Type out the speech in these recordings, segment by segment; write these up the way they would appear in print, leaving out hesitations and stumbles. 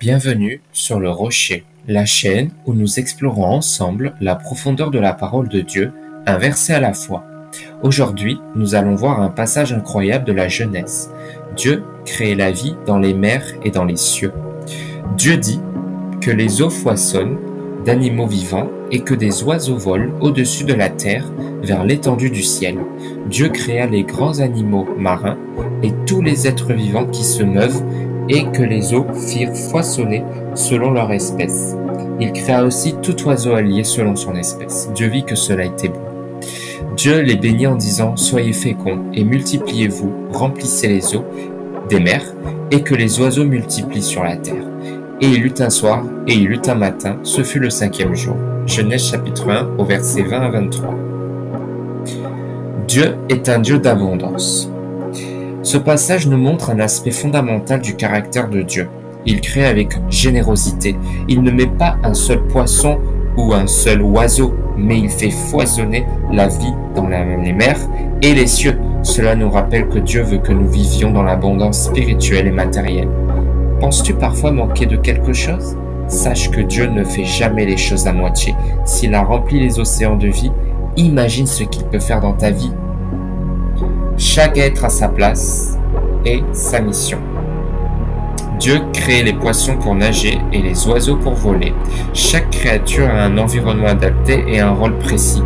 Bienvenue sur le Rocher, la chaîne où nous explorons ensemble la profondeur de la parole de Dieu, un verset à la fois. Aujourd'hui, nous allons voir un passage incroyable de la Genèse. Dieu crée la vie dans les mers et dans les cieux. Dieu dit que les eaux foisonnent d'animaux vivants et que des oiseaux volent au-dessus de la terre vers l'étendue du ciel. Dieu créa les grands animaux marins et tous les êtres vivants qui se meuvent et que les eaux firent foisonner selon leur espèce. Il créa aussi tout oiseau allié selon son espèce. Dieu vit que cela était bon. Dieu les bénit en disant « Soyez féconds et multipliez-vous, remplissez les eaux des mers et que les oiseaux multiplient sur la terre. » Et il eut un soir, et il eut un matin, ce fut le 5e jour. Genèse chapitre 1, au verset 20 à 23. Dieu est un Dieu d'abondance. Ce passage nous montre un aspect fondamental du caractère de Dieu. Il crée avec générosité. Il ne met pas un seul poisson ou un seul oiseau, mais il fait foisonner la vie dans les mers et les cieux. Cela nous rappelle que Dieu veut que nous vivions dans l'abondance spirituelle et matérielle. Penses-tu parfois manquer de quelque chose? Sache que Dieu ne fait jamais les choses à moitié. S'il a rempli les océans de vie, imagine ce qu'il peut faire dans ta vie. Chaque être a sa place et sa mission. Dieu crée les poissons pour nager et les oiseaux pour voler. Chaque créature a un environnement adapté et un rôle précis.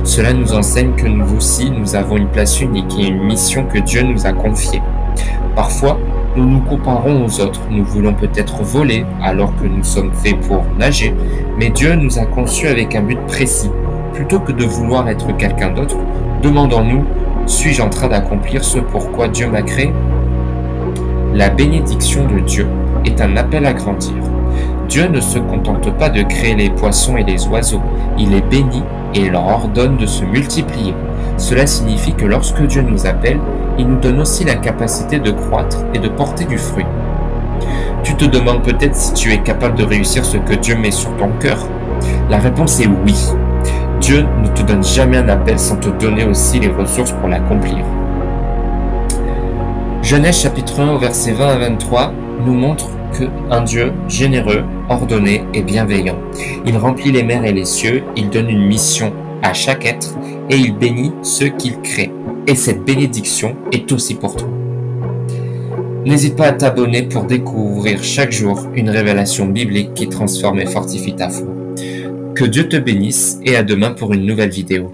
Cela nous enseigne que nous aussi, nous avons une place unique et une mission que Dieu nous a confiée. Parfois, nous nous comparons aux autres. Nous voulons peut-être voler alors que nous sommes faits pour nager, mais Dieu nous a conçus avec un but précis. Plutôt que de vouloir être quelqu'un d'autre, demandons-nous, suis-je en train d'accomplir ce pourquoi Dieu m'a créé? La bénédiction de Dieu est un appel à grandir. Dieu ne se contente pas de créer les poissons et les oiseaux, il les bénit et leur ordonne de se multiplier. Cela signifie que lorsque Dieu nous appelle, il nous donne aussi la capacité de croître et de porter du fruit. Tu te demandes peut-être si tu es capable de réussir ce que Dieu met sur ton cœur. La réponse est oui. Dieu ne te donne jamais un appel sans te donner aussi les ressources pour l'accomplir. Genèse chapitre 1 au verset 20 à 23 nous montre qu'un Dieu généreux, ordonné et bienveillant. Il remplit les mers et les cieux, il donne une mission à chaque être et il bénit ceux qu'il crée. Et cette bénédiction est aussi pour toi. N'hésite pas à t'abonner pour découvrir chaque jour une révélation biblique qui transforme et fortifie ta foi. Que Dieu te bénisse et à demain pour une nouvelle vidéo.